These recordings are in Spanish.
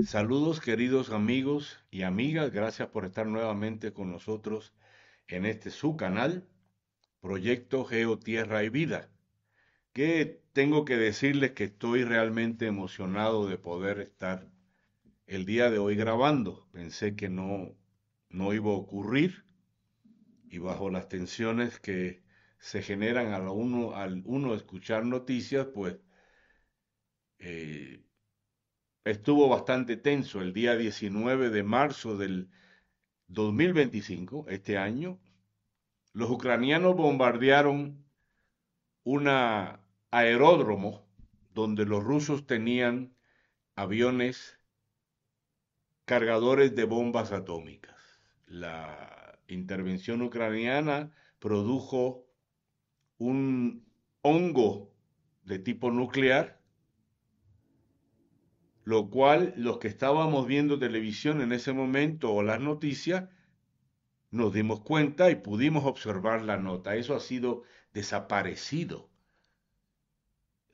Saludos queridos amigos y amigas, gracias por estar nuevamente con nosotros en este su canal, Proyecto Geo, Tierra y Vida, que tengo que decirles que estoy realmente emocionado de poder estar el día de hoy grabando. Pensé que no iba a ocurrir y bajo las tensiones que se generan al uno escuchar noticias, pues eh, estuvo bastante tenso el día 19 de marzo del 2025, este año. Los ucranianos bombardearon un aeródromo donde los rusos tenían aviones cargadores de bombas atómicas. La intervención ucraniana produjo un hongo de tipo nuclear, lo cual los que estábamos viendo televisión en ese momento o las noticias nos dimos cuenta y pudimos observar la nota. Eso ha sido desaparecido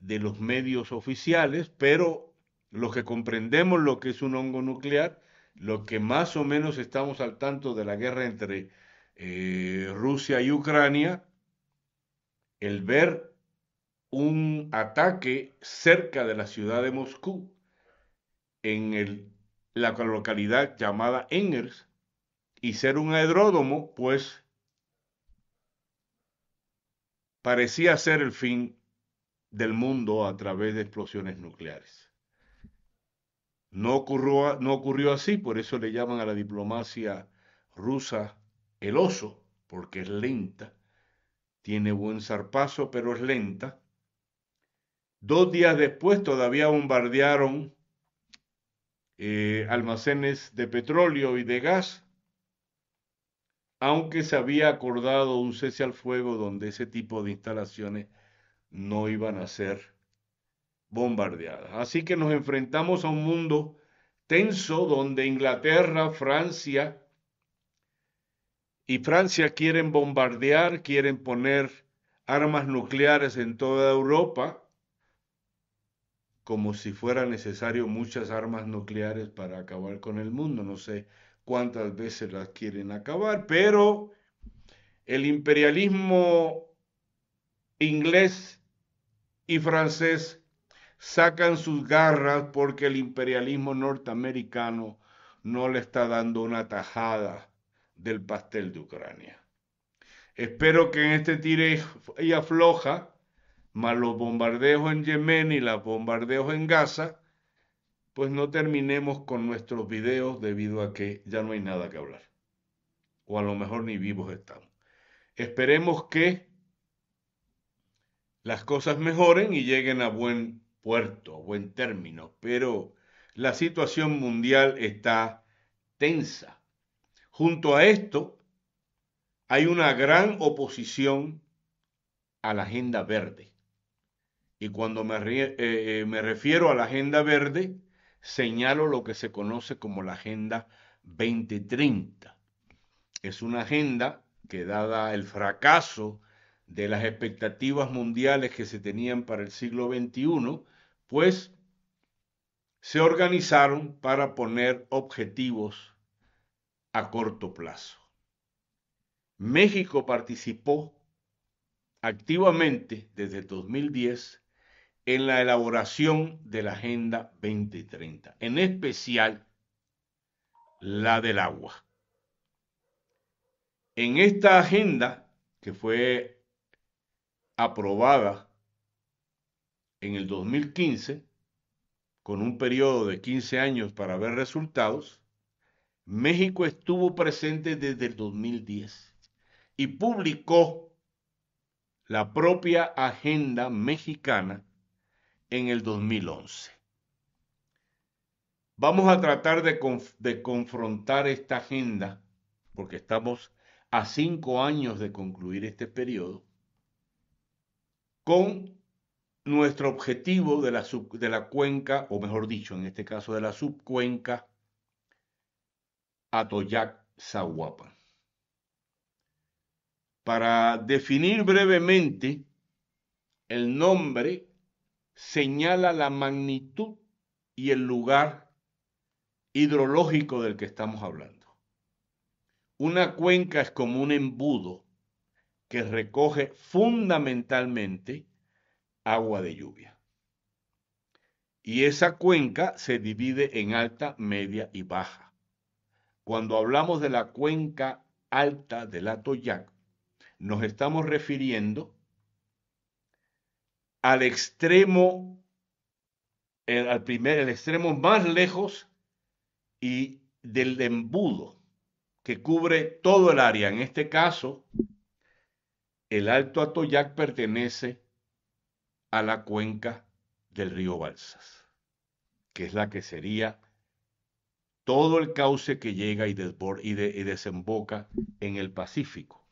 de los medios oficiales, pero los que comprendemos lo que es un hongo nuclear, lo que más o menos estamos al tanto de la guerra entre Rusia y Ucrania, el ver un ataque cerca de la ciudad de Moscú, en la localidad llamada Engels, y ser un aeródromo, pues parecía ser el fin del mundo a través de explosiones nucleares. No ocurrió así, por eso le llaman a la diplomacia rusa el oso, porque es lenta, tiene buen zarpazo, pero es lenta. 2 días después todavía bombardearon almacenes de petróleo y de gas, aunque se había acordado un cese al fuego donde ese tipo de instalaciones no iban a ser bombardeadas. Así que nos enfrentamos a un mundo tenso donde Inglaterra, Francia quieren bombardear, quieren poner armas nucleares en toda Europa, como si fuera necesario muchas armas nucleares para acabar con el mundo. No sé cuántas veces las quieren acabar, pero el imperialismo inglés y francés sacan sus garras porque el imperialismo norteamericano no le está dando una tajada del pastel de Ucrania. Espero que en este tire y afloja, más los bombardeos en Yemen y los bombardeos en Gaza, pues no terminemos con nuestros videos debido a que ya no hay nada que hablar. O a lo mejor ni vivos estamos. Esperemos que las cosas mejoren y lleguen a buen puerto, a buen término, pero la situación mundial está tensa. Junto a esto, hay una gran oposición a la agenda verde. Y cuando me refiero a la agenda verde, señalo lo que se conoce como la Agenda 2030. Es una agenda que, dada el fracaso de las expectativas mundiales que se tenían para el siglo XXI, pues se organizaron para poner objetivos a corto plazo. México participó activamente desde el 2010 en la elaboración de la Agenda 2030, en especial la del agua. En esta agenda, que fue aprobada en el 2015, con un periodo de 15 años para ver resultados, México estuvo presente desde el 2010 y publicó la propia agenda mexicana en el 2011. Vamos a tratar de confrontar esta agenda, porque estamos a 5 años de concluir este periodo, con nuestro objetivo de la cuenca, o mejor dicho, en este caso de la subcuenca Atoyac-Zahuapan. Para definir brevemente, el nombre señala la magnitud y el lugar hidrológico del que estamos hablando. Una cuenca es como un embudo que recoge fundamentalmente agua de lluvia. Y esa cuenca se divide en alta, media y baja. Cuando hablamos de la cuenca alta del Atoyac, nos estamos refiriendo al extremo, el extremo más lejos y del embudo que cubre todo el área. En este caso, el Alto Atoyac pertenece a la cuenca del río Balsas, que es la que sería todo el cauce que llega y desemboca en el Pacífico.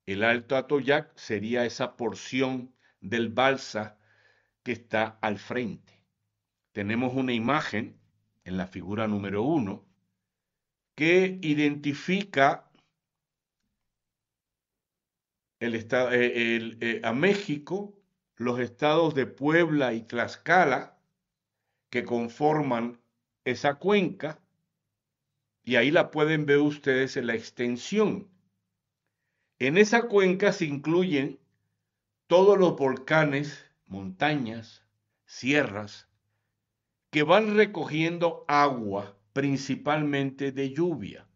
El Alto Atoyac sería esa porción del Balsa que está al frente. Tenemos una imagen en la figura número 1 que identifica a México, los estados de Puebla y Tlaxcala que conforman esa cuenca, y ahí la pueden ver ustedes en la extensión. En esa cuenca se incluyen todos los volcanes, montañas, sierras, que van recogiendo agua principalmente de lluvia.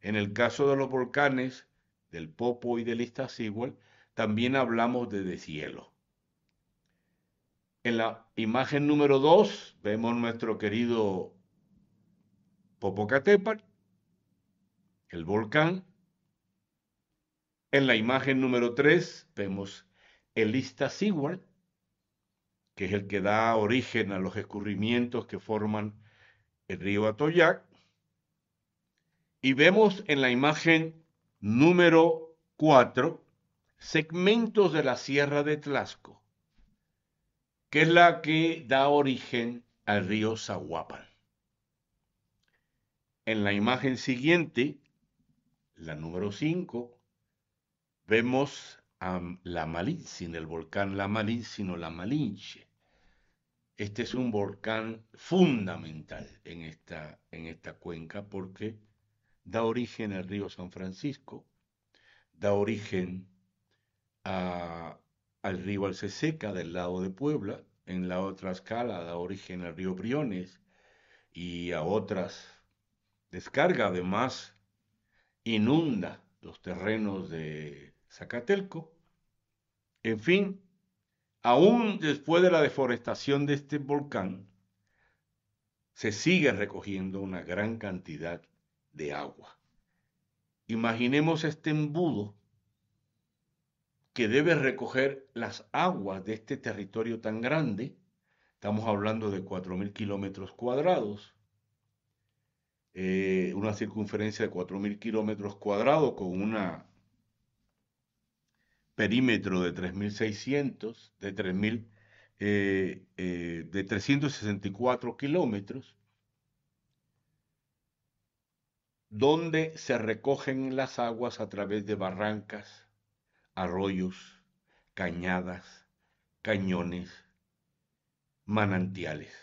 En el caso de los volcanes del Popo y del Iztaccíhuatl, también hablamos de deshielo. En la imagen número 2 vemos nuestro querido Popocatépetl, el volcán. En la imagen número 3 vemos el Iztaccíhuatl, que es el que da origen a los escurrimientos que forman el río Atoyac. Y vemos en la imagen número 4 segmentos de la Sierra de Tlaxco, que es la que da origen al río Zaguapan. En la imagen siguiente, la número 5, vemos a la Malintzin, el volcán La Malintzin o La Malinche. Este es un volcán fundamental en esta cuenca porque da origen al río San Francisco, da origen al río Alceseca del lado de Puebla, en la otra escala da origen al río Briones y a otras descargas. Además, inunda los terrenos de Zacatelco. En fin, aún después de la deforestación de este volcán, se sigue recogiendo una gran cantidad de agua. Imaginemos este embudo que debe recoger las aguas de este territorio tan grande. Estamos hablando de 4.000 kilómetros cuadrados, una circunferencia de 4.000 kilómetros cuadrados con un perímetro de 3.600, de 364 kilómetros, donde se recogen las aguas a través de barrancas, arroyos, cañadas, cañones, manantiales.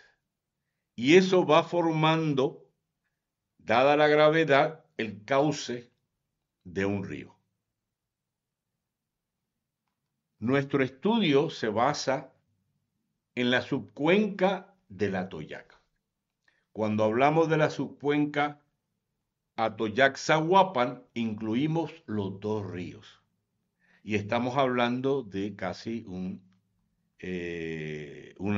Y eso va formando, dada la gravedad, el cauce de un río. Nuestro estudio se basa en la subcuenca del Atoyac. Cuando hablamos de la subcuenca Atoyac-Zaguapan, incluimos los dos ríos. Y estamos hablando de casi un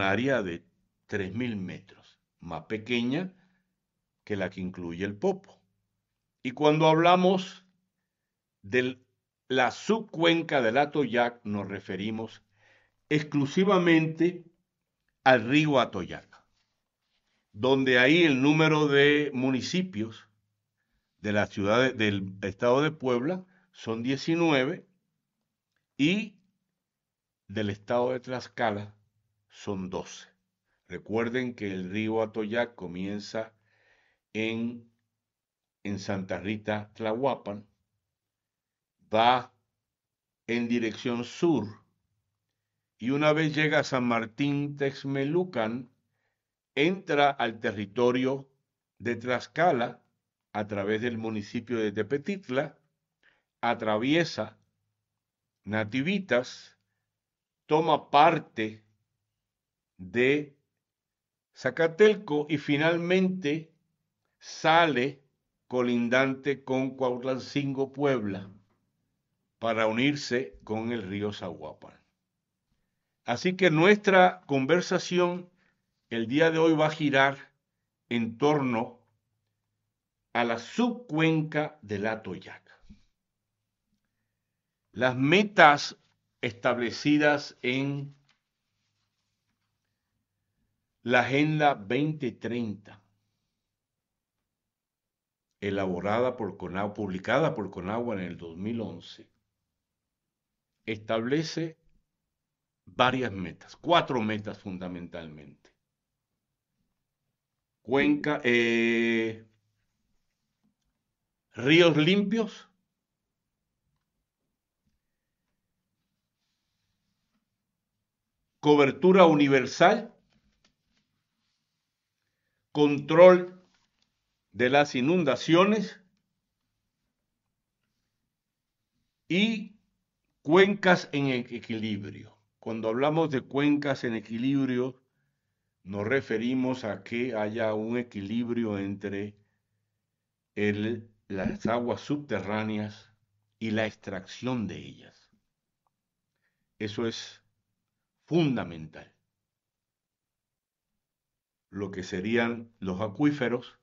área de 3.000 metros, más pequeña que la que incluye el Popo. Y cuando hablamos de la subcuenca del Atoyac, nos referimos exclusivamente al río Atoyac, donde ahí el número de municipios de la ciudad del estado de Puebla son 19 y del estado de Tlaxcala son 12. Recuerden que el río Atoyac comienza en Santa Rita, Tlahuapan, va en dirección sur y una vez llega a San Martín Texmelucan, entra al territorio de Tlaxcala, a través del municipio de Tepetitla, atraviesa Nativitas, toma parte de Zacatelco y finalmente sale colindante con Cuautlancingo, Puebla, para unirse con el río Zaguapan. Así que nuestra conversación el día de hoy va a girar en torno a la subcuenca del Atoyac. Las metas establecidas en la Agenda 2030, elaborada por CONAGUA, publicada por CONAGUA en el 2011, establece varias metas, 4 metas fundamentalmente. Ríos limpios, cobertura universal, control de las inundaciones y cuencas en equilibrio. Cuando hablamos de cuencas en equilibrio, nos referimos a que haya un equilibrio entre las aguas subterráneas y la extracción de ellas. Eso es fundamental. Lo que serían los acuíferos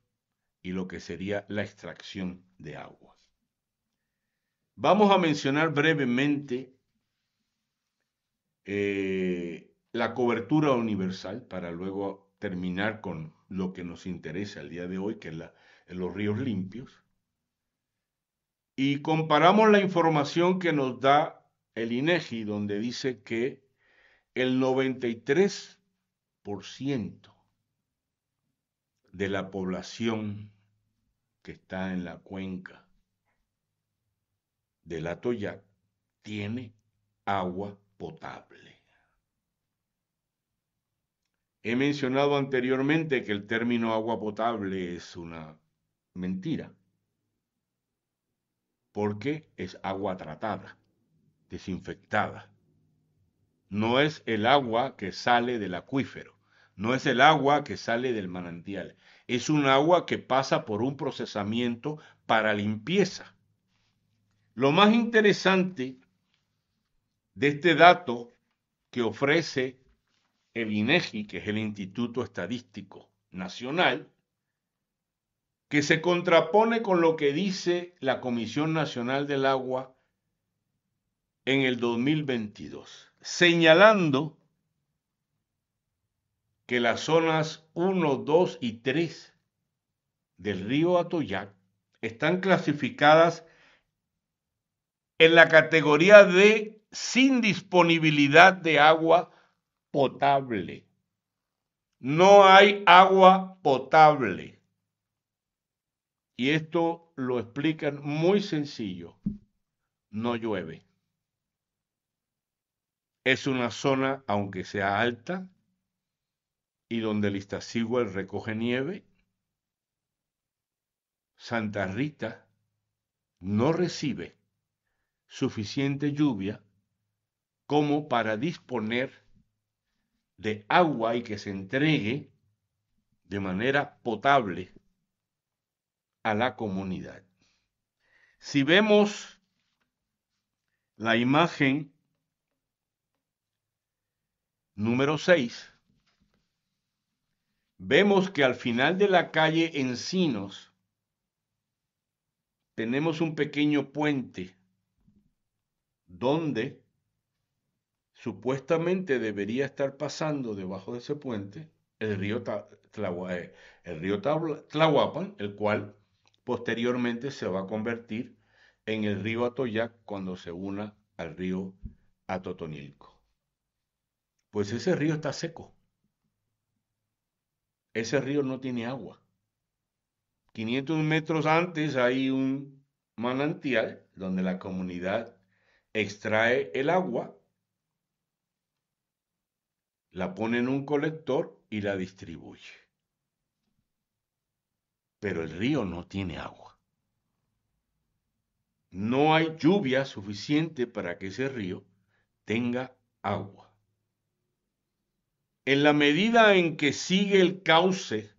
y lo que sería la extracción de aguas. Vamos a mencionar brevemente la cobertura universal para luego terminar con lo que nos interesa el día de hoy, que es los ríos limpios. Y comparamos la información que nos da el INEGI, donde dice que el 93% de la población que está en la cuenca del Atoyac tiene agua potable. He mencionado anteriormente que el término agua potable es una mentira, porque es agua tratada, desinfectada. No es el agua que sale del acuífero, no es el agua que sale del manantial, es un agua que pasa por un procesamiento para limpieza. Lo más interesante de este dato que ofrece el INEGI, que es el Instituto Estadístico Nacional, que se contrapone con lo que dice la Comisión Nacional del Agua en el 2022, señalando que las zonas 1, 2 y 3 del río Atoyac están clasificadas en la categoría de sin disponibilidad de agua potable. No hay agua potable. Y esto lo explican muy sencillo. No llueve. Es una zona, aunque sea alta, y donde el Iztaccíhuatl recoge nieve, Santa Rita no recibe suficiente lluvia como para disponer de agua y que se entregue de manera potable a la comunidad. Si vemos la imagen número 6, vemos que al final de la calle Encinos tenemos un pequeño puente donde supuestamente debería estar pasando debajo de ese puente el río Tlahuapan, el cual posteriormente se va a convertir en el río Atoyac cuando se una al río Atotonilco. Pues ese río está seco. Ese río no tiene agua. 500 metros antes hay un manantial donde la comunidad extrae el agua, la pone en un colector y la distribuye. pero el río no tiene agua. No hay lluvia suficiente para que ese río tenga agua. En la medida en que sigue el cauce,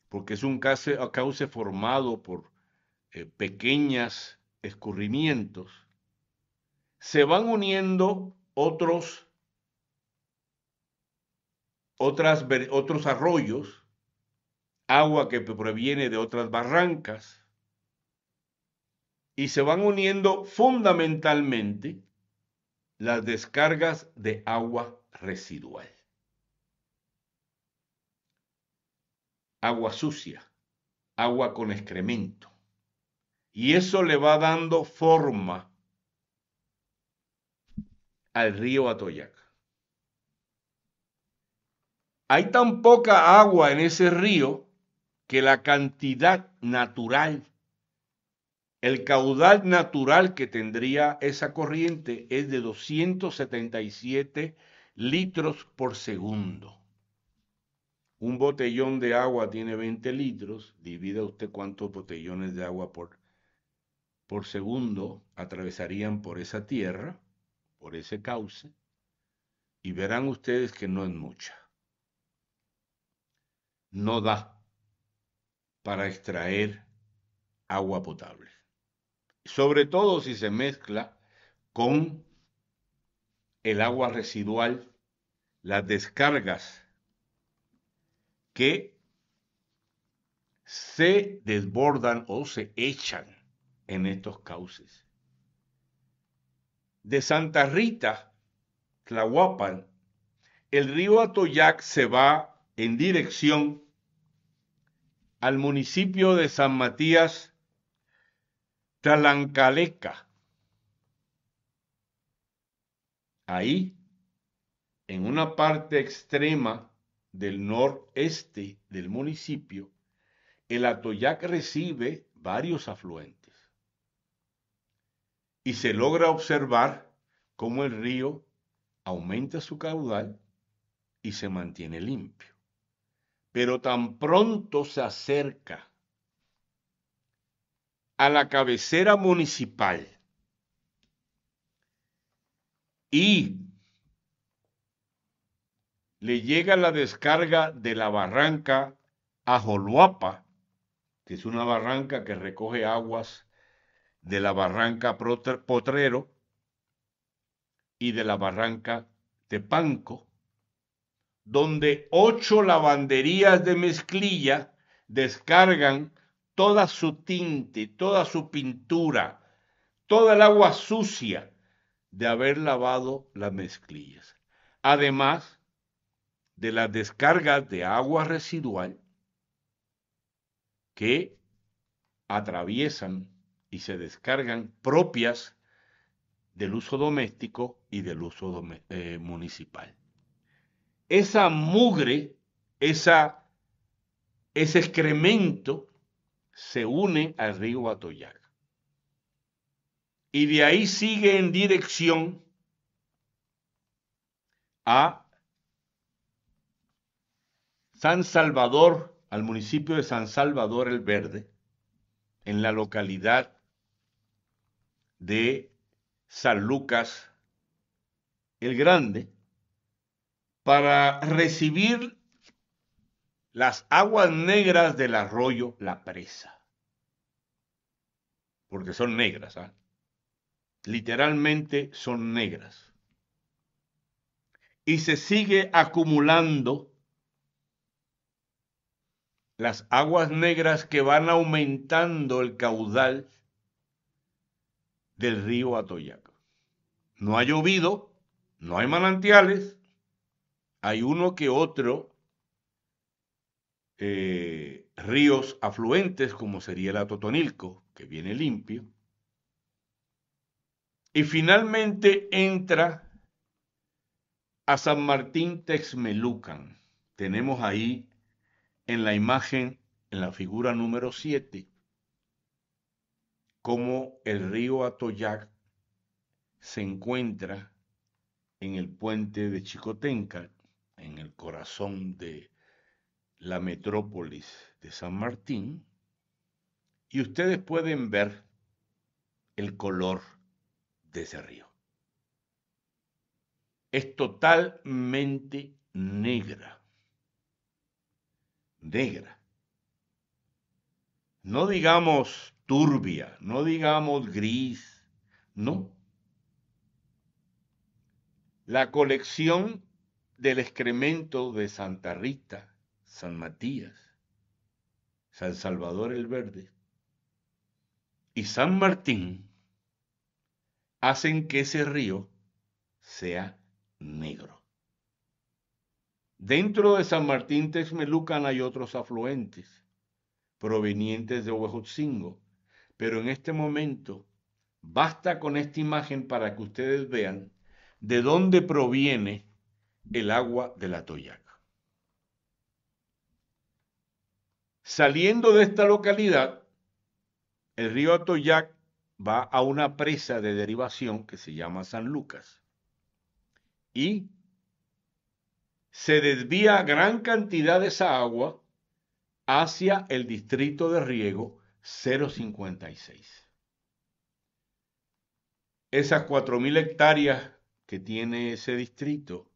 porque es un cauce formado por pequeños escurrimientos, se van uniendo otros arroyos, agua que proviene de otras barrancas, y se van uniendo fundamentalmente las descargas de agua residual. Agua sucia, agua con excremento. Y eso le va dando forma al río Atoyac. Hay tan poca agua en ese río que la cantidad natural, el caudal natural que tendría esa corriente es de 277 litros por segundo. Un botellón de agua tiene 20 litros, divida usted cuántos botellones de agua por segundo atravesarían por esa tierra, por ese cauce, y verán ustedes que no es mucha. No da para extraer agua potable. Sobre todo si se mezcla con el agua residual, las descargas que se desbordan o se echan en estos cauces. De Santa Rita, Tlahuapan, el río Atoyac se va en dirección al municipio de San Matías Talancaleca. Ahí, en una parte extrema del noreste del municipio, el Atoyac recibe varios afluentes y se logra observar cómo el río aumenta su caudal y se mantiene limpio. Pero tan pronto se acerca a la cabecera municipal y le llega la descarga de la barranca Ajoluapa, que es una barranca que recoge aguas de la barranca Potrero y de la barranca Tepanco, donde 8 lavanderías de mezclilla descargan toda su tinte, toda su pintura, toda el agua sucia de haber lavado las mezclillas. Además de las descargas de agua residual que atraviesan y se descargan propias del uso doméstico y del uso municipal. Esa mugre, ese excremento se une al río Atoyac. Y de ahí sigue en dirección a San Salvador, al municipio de San Salvador el Verde, en la localidad de San Lucas el Grande, para recibir las aguas negras del arroyo La Presa. Porque son negras, ¿eh? Literalmente son negras. Y se sigue acumulando las aguas negras que van aumentando el caudal del río Atoyac. No ha llovido, no hay manantiales, hay uno que otro ríos afluentes, como sería el Atotonilco, que viene limpio. Y finalmente entra a San Martín Texmelucan. Tenemos ahí en la imagen, en la figura número 7, cómo el río Atoyac se encuentra en el puente de Chicotenca, en el corazón de la metrópolis de San Martín y ustedes pueden ver el color de ese río. Es totalmente negra. Negra. No digamos turbia, no digamos gris, no. La colección del excremento de Santa Rita, San Matías, San Salvador el Verde y San Martín hacen que ese río sea negro. Dentro de San Martín Texmelucan hay otros afluentes provenientes de Huejotzingo, pero en este momento basta con esta imagen para que ustedes vean de dónde proviene el agua del Atoyac. Saliendo de esta localidad, el río Atoyac va a una presa de derivación que se llama San Lucas y se desvía gran cantidad de esa agua hacia el distrito de riego 056. Esas 4.000 hectáreas que tiene ese distrito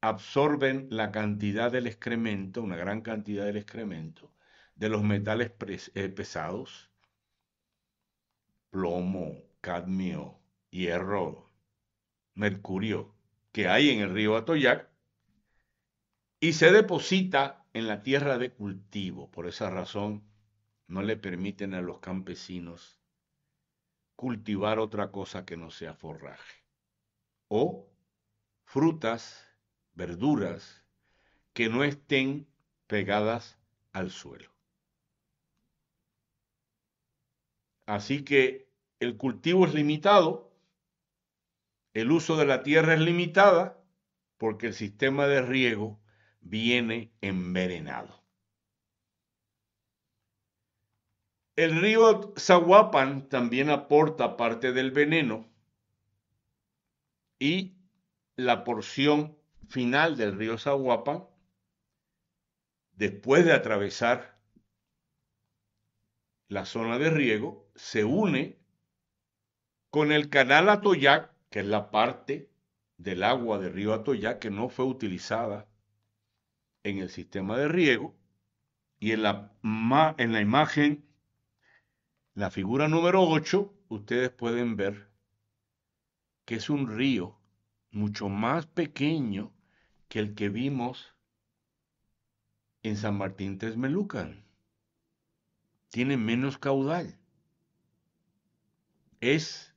absorben la cantidad del excremento, una gran cantidad del excremento, de los metales pesados, plomo, cadmio, hierro, mercurio, que hay en el río Atoyac, y se deposita en la tierra de cultivo. Por esa razón, no le permiten a los campesinos cultivar otra cosa que no sea forraje. O frutas, verduras, que no estén pegadas al suelo. Así que el cultivo es limitado, el uso de la tierra es limitada, porque el sistema de riego viene envenenado. El río Zahuapan también aporta parte del veneno y la porción final del río Zahuapan, después de atravesar la zona de riego, se une con el canal Atoyac, que es la parte del agua del río Atoyac que no fue utilizada en el sistema de riego, y en la imagen, la figura número 8, ustedes pueden ver que es un río mucho más pequeño que el que vimos en San Martín Texmelucan. Tiene menos caudal. Es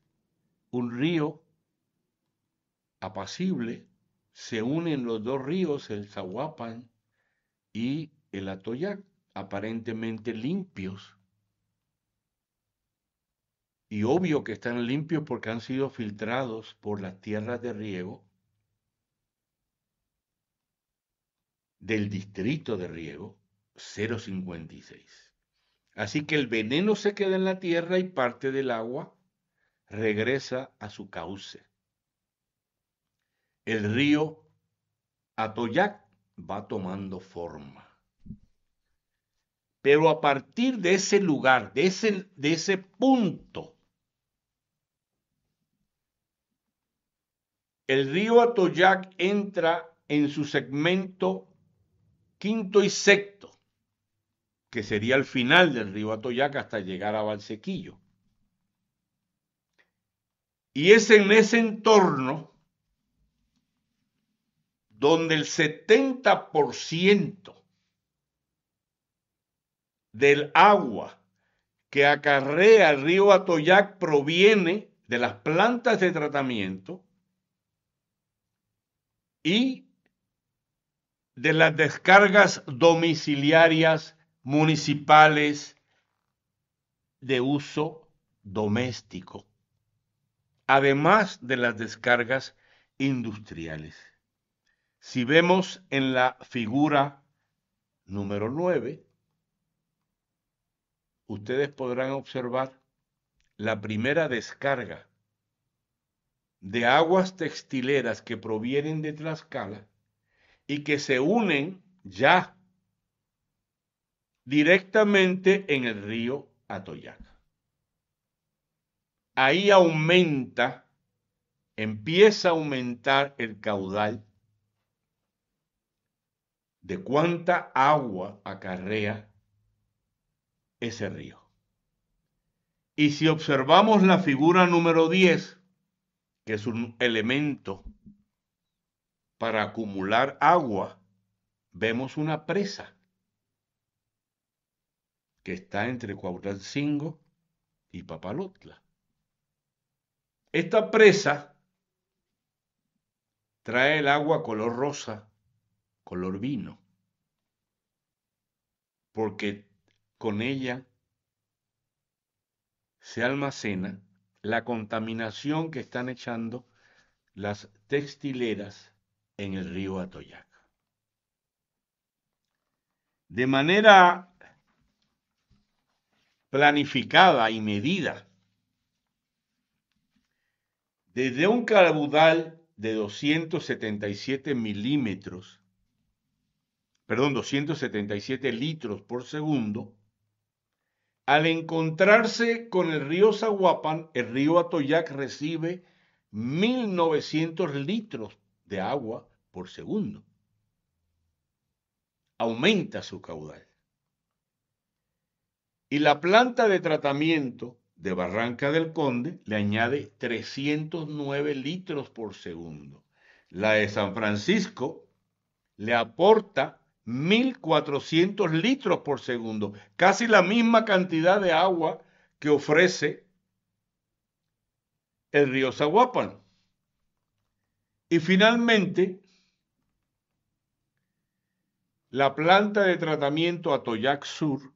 un río apacible. Se unen los dos ríos, el Zahuapan y el Atoyac, aparentemente limpios. Y obvio que están limpios porque han sido filtrados por las tierras de riego del distrito de riego 056. Así que el veneno se queda en la tierra y parte del agua regresa a su cauce. El río Atoyac va tomando forma. Pero a partir de ese lugar, de ese punto, el río Atoyac entra en su segmento quinto y sexto, que sería el final del río Atoyac hasta llegar a Valsequillo. Y es en ese entorno donde el 70% del agua que acarrea el río Atoyac proviene de las plantas de tratamiento y de las descargas domiciliarias municipales de uso doméstico, además de las descargas industriales. Si vemos en la figura número 9, ustedes podrán observar la primera descarga de aguas textileras que provienen de Tlaxcala y que se unen ya directamente en el río Atoyac. Ahí empieza a aumentar el caudal de cuánta agua acarrea ese río. Y si observamos la figura número 10, que es un elemento para acumular agua, vemos una presa que está entre Cuauhtémoc y Papalotla. Esta presa trae el agua color rosa, color vino, porque con ella se almacena la contaminación que están echando las textileras en el río Atoyac. De manera planificada y medida, desde un caudal de 277 litros por segundo, al encontrarse con el río Zaguapan, el río Atoyac recibe 1.900 litros de agua por segundo. Aumenta su caudal. Y la planta de tratamiento de Barranca del Conde le añade 309 litros por segundo. La de San Francisco le aporta 1.400 litros por segundo, casi la misma cantidad de agua que ofrece el río Zaguapan. Y finalmente, la planta de tratamiento Atoyac Sur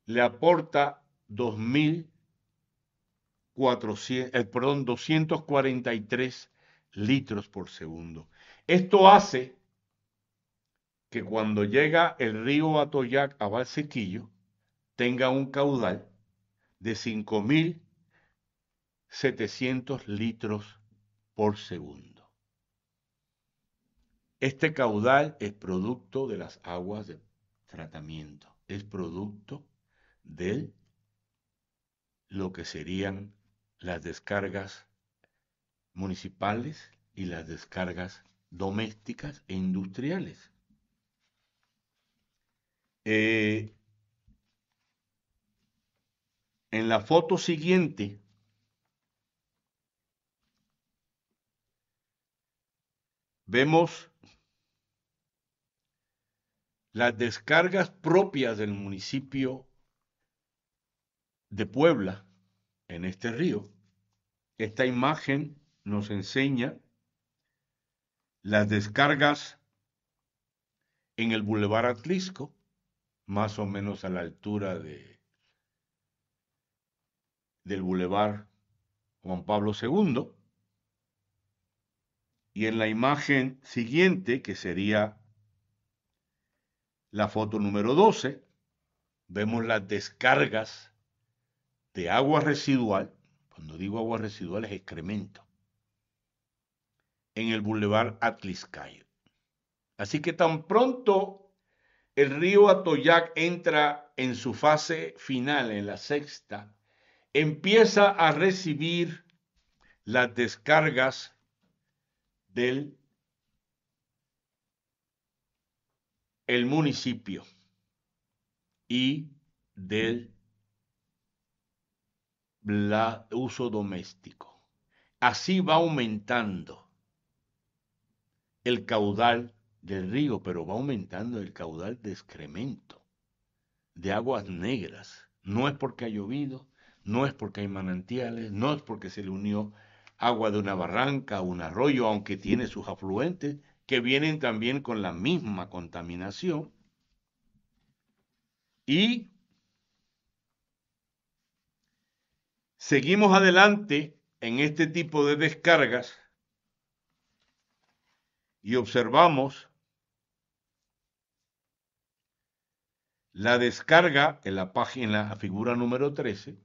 le aporta 243 litros por segundo. Esto hace que cuando llega el río Atoyac a Valsequillo tenga un caudal de 5.700 litros por segundo. Este caudal es producto de las aguas de tratamiento, es producto de lo que serían las descargas municipales y las descargas domésticas e industriales. En la foto siguiente vemos las descargas propias del municipio de Puebla en este río. Esta imagen nos enseña las descargas en el Boulevard Atlisco, más o menos a la altura del Boulevard Juan Pablo II. Y en la imagen siguiente, que sería la foto número 12, vemos las descargas de agua residual. Cuando digo agua residual es excremento, en el Boulevard Atliscayo. Así que tan pronto el río Atoyac entra en su fase final, en la sexta, empieza a recibir las descargas del municipio y del uso doméstico. Así va aumentando el caudal del río, pero va aumentando el caudal de excremento, de aguas negras. No es porque ha llovido, no es porque hay manantiales, no es porque se le unió agua de una barranca o un arroyo, aunque tiene sus afluentes que vienen también con la misma contaminación. Y seguimos adelante en este tipo de descargas y observamos la descarga en la página, la figura número 13,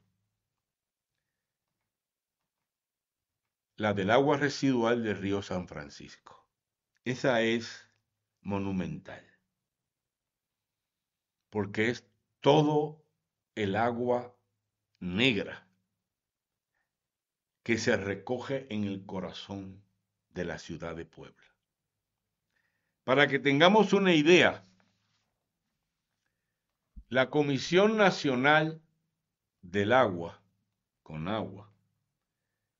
la del agua residual del río San Francisco. Esa es monumental. porque es todo el agua negra que se recoge en el corazón de la ciudad de Puebla. Para que tengamos una idea, la Comisión Nacional del Agua, CONAGUA,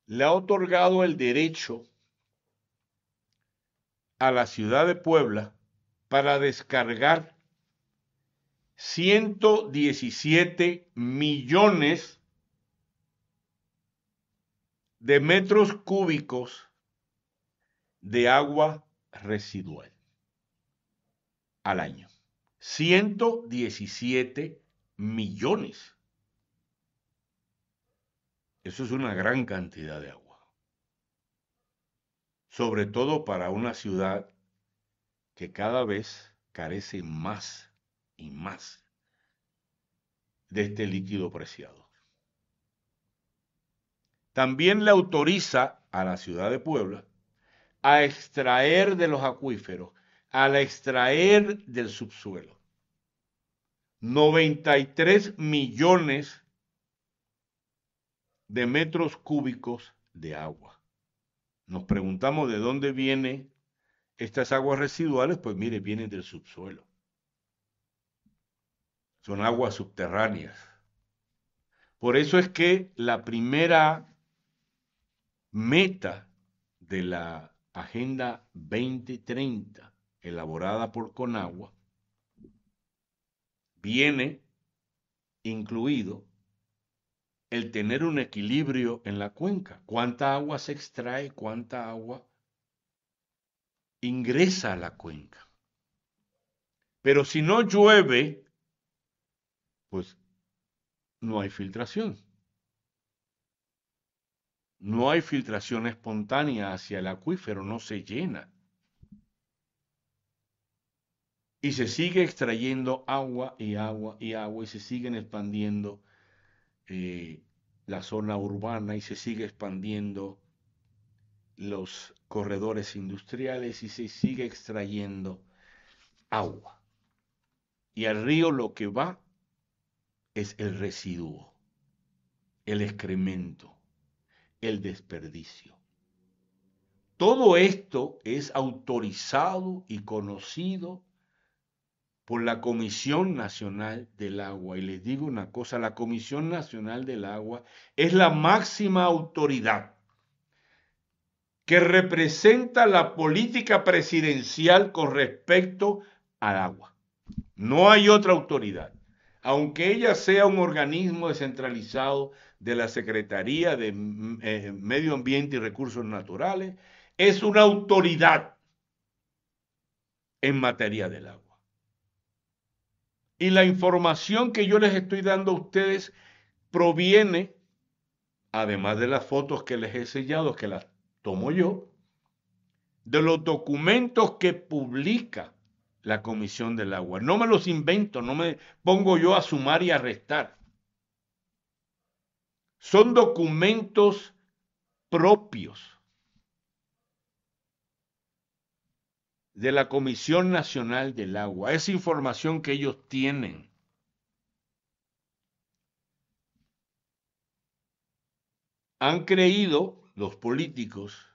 le ha otorgado el derecho a la ciudad de Puebla para descargar 117 millones de metros cúbicos de agua residual al año. 117 millones. Eso es una gran cantidad de agua. Sobre todo para una ciudad que cada vez carece más y más de este líquido preciado. También le autoriza a la ciudad de Puebla a extraer de los acuíferos, a extraer del subsuelo 93 millones de metros cúbicos de agua. Nos preguntamos de dónde vienen estas aguas residuales. Pues mire, vienen del subsuelo. Son aguas subterráneas. Por eso es que la primera meta de la Agenda 2030, elaborada por CONAGUA, viene incluido el tener un equilibrio en la cuenca. ¿Cuánta agua se extrae? ¿Cuánta agua ingresa a la cuenca? Pero si no llueve, pues no hay filtración. No hay filtración espontánea hacia el acuífero, no se llena. Y se sigue extrayendo agua y agua y agua y se siguen expandiendo la zona urbana y se sigue expandiendo los corredores industriales y se sigue extrayendo agua. Y al río lo que va es el residuo, el excremento, el desperdicio. Todo esto es autorizado y conocido por la Comisión Nacional del Agua. Y les digo una cosa, la Comisión Nacional del Agua es la máxima autoridad que representa la política presidencial con respecto al agua. No hay otra autoridad. Aunque ella sea un organismo descentralizado de la Secretaría de Medio Ambiente y Recursos Naturales, es una autoridad en materia del agua. Y la información que yo les estoy dando a ustedes proviene, además de las fotos que les he sellado, que las tomo yo, de los documentos que publica la Comisión del Agua. No me los invento, no me pongo yo a sumar y a restar. Son documentos propios de la Comisión Nacional del Agua. Es información que ellos tienen. Han creído los políticos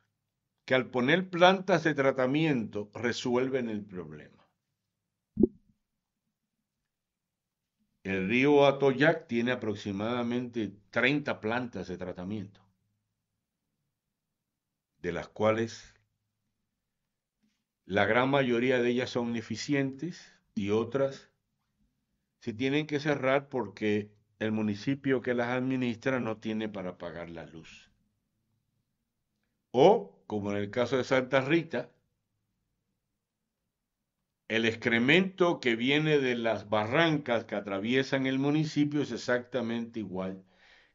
que al poner plantas de tratamiento resuelven el problema. El río Atoyac tiene aproximadamente 30 plantas de tratamiento, de las cuales la gran mayoría de ellas son ineficientes y otras se tienen que cerrar porque el municipio que las administra no tiene para pagar la luz. O, como en el caso de Santa Rita, el excremento que viene de las barrancas que atraviesan el municipio es exactamente igual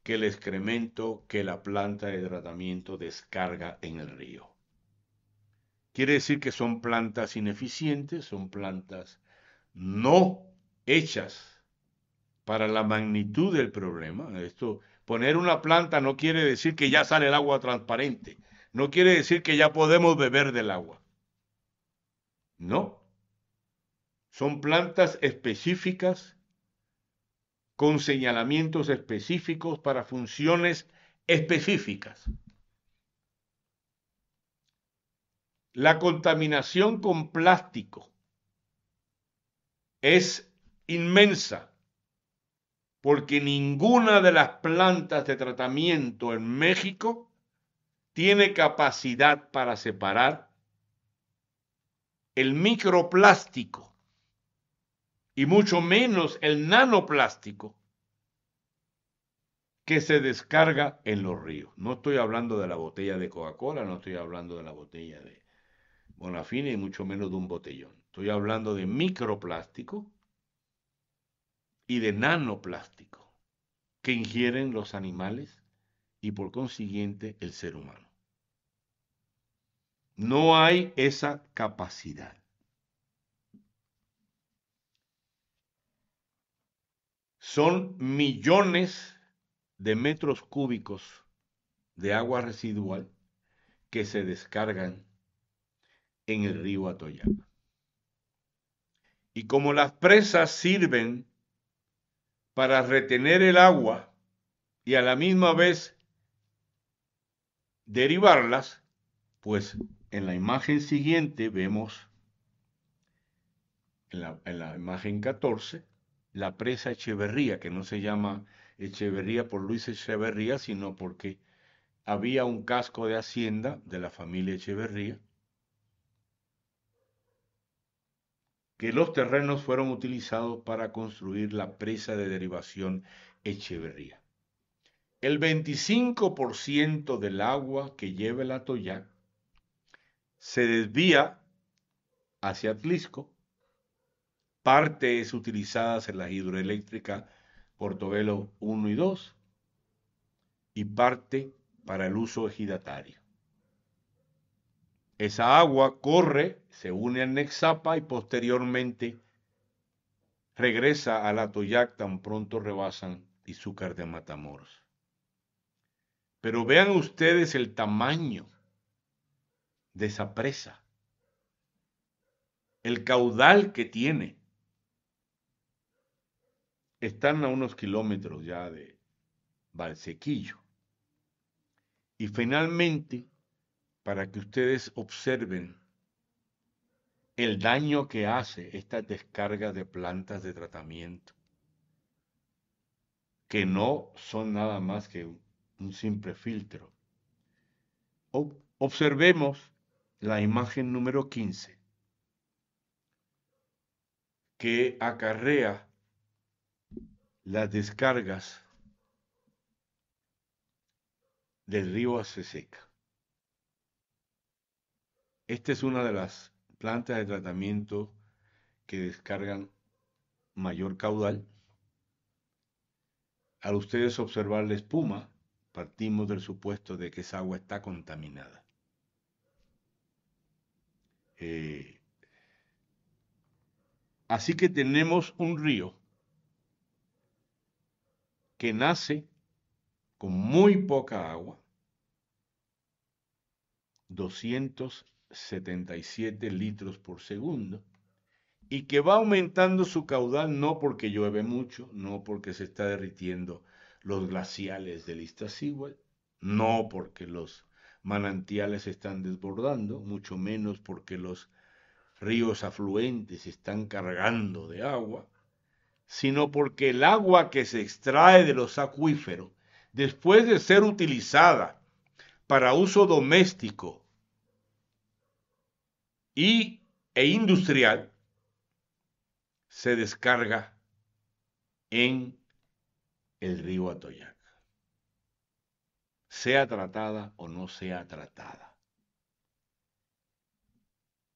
que el excremento que la planta de tratamiento descarga en el río. Quiere decir que son plantas ineficientes, son plantas no hechas para la magnitud del problema. Poner una planta no quiere decir que ya sale el agua transparente, no quiere decir que ya podemos beber del agua. No. Son plantas específicas con señalamientos específicos para funciones específicas. La contaminación con plástico es inmensa porque ninguna de las plantas de tratamiento en México tiene capacidad para separar el microplástico y mucho menos el nanoplástico que se descarga en los ríos. No estoy hablando de la botella de Coca-Cola, no estoy hablando de la botella de Bonafini y mucho menos de un botellón. Estoy hablando de microplástico y de nanoplástico que ingieren los animales y por consiguiente el ser humano. No hay esa capacidad. Son millones de metros cúbicos de agua residual que se descargan en el río Atoyac. Y como las presas sirven para retener el agua y a la misma vez derivarlas, pues en la imagen siguiente vemos, en la imagen 14, la presa Echeverría, que no se llama Echeverría por Luis Echeverría, sino porque había un casco de hacienda de la familia Echeverría, que los terrenos fueron utilizados para construir la presa de derivación Echeverría. El 25% del agua que lleva el Atoyac se desvía hacia Atlisco, parte es utilizada en la hidroeléctrica Portobelo 1 y 2 y parte para el uso ejidatario. Esa agua corre, se une al Nexapa y posteriormente regresa al Atoyac tan pronto rebasan Izúcar de Matamoros. Pero vean ustedes el tamaño de esa presa, el caudal que tiene. Están a unos kilómetros ya de Valsequillo. Y finalmente, para que ustedes observen el daño que hace esta descarga de plantas de tratamiento, que no son nada más que un simple filtro. Observemos la imagen número 15, que acarrea las descargas del río Aseseca. Esta es una de las plantas de tratamiento que descargan mayor caudal. Al ustedes observar la espuma, partimos del supuesto de que esa agua está contaminada. Así que tenemos un río que nace con muy poca agua, 277 litros por segundo, y que va aumentando su caudal no porque llueve mucho, no porque se está derritiendo los glaciales del Iztaccíhuatl, no porque los manantiales se están desbordando, mucho menos porque los ríos afluentes se están cargando de agua, sino porque el agua que se extrae de los acuíferos, después de ser utilizada para uso doméstico e industrial, se descarga en el río Atoyac, sea tratada o no sea tratada.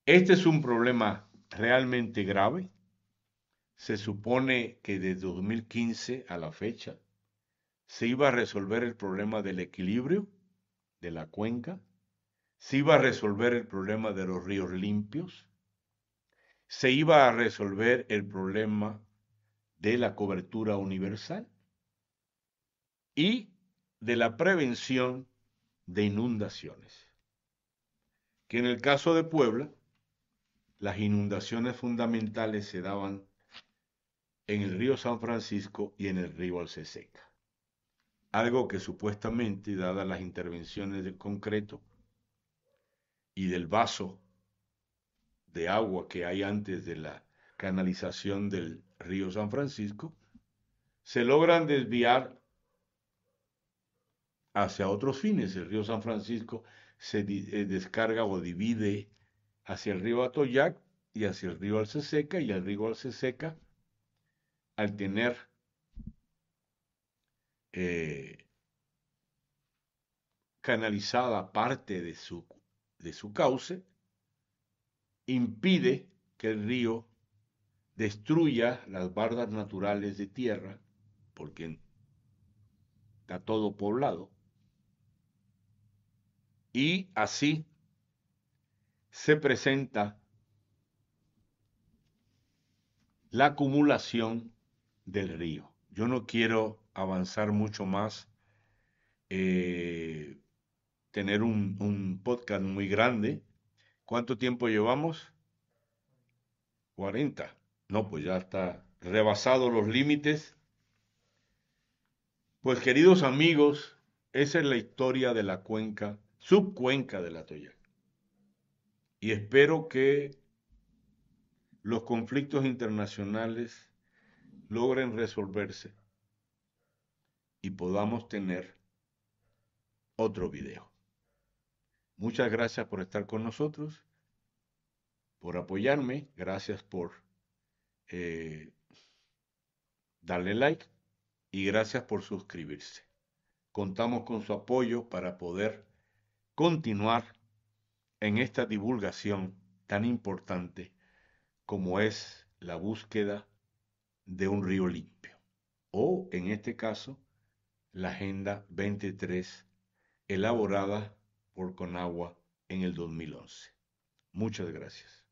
Este es un problema realmente grave. Se supone que desde 2015 a la fecha se iba a resolver el problema del equilibrio de la cuenca, se iba a resolver el problema de los ríos limpios, se iba a resolver el problema de la cobertura universal y de la prevención de inundaciones. Que en el caso de Puebla, las inundaciones fundamentales se daban en el río San Francisco y en el río Alceseca. Algo que supuestamente, dadas las intervenciones del concreto y del vaso de agua que hay antes de la canalización del río San Francisco, se logran desviar hacia otros fines. El río San Francisco se descarga o divide hacia el río Atoyac y hacia el río Alceseca, y el río Alceseca, al tener eh, canalizada parte de su cauce, impide que el río destruya las bardas naturales de tierra, porque está todo poblado, y así se presenta la acumulación del río. Yo no quiero avanzar mucho más, eh, tener un podcast muy grande. ¿Cuánto tiempo llevamos? 40. No, pues ya está rebasado los límites. Pues queridos amigos, esa es la historia de la cuenca, subcuenca de la Toyac. Y espero que los conflictos internacionales logren resolverse y podamos tener otro video. Muchas gracias por estar con nosotros, por apoyarme, gracias por eh, darle like y gracias por suscribirse. Contamos con su apoyo para poder continuar en esta divulgación tan importante como es la búsqueda de un río limpio, o en este caso, la Agenda 23, elaborada por Conagua en el 2011. Muchas gracias.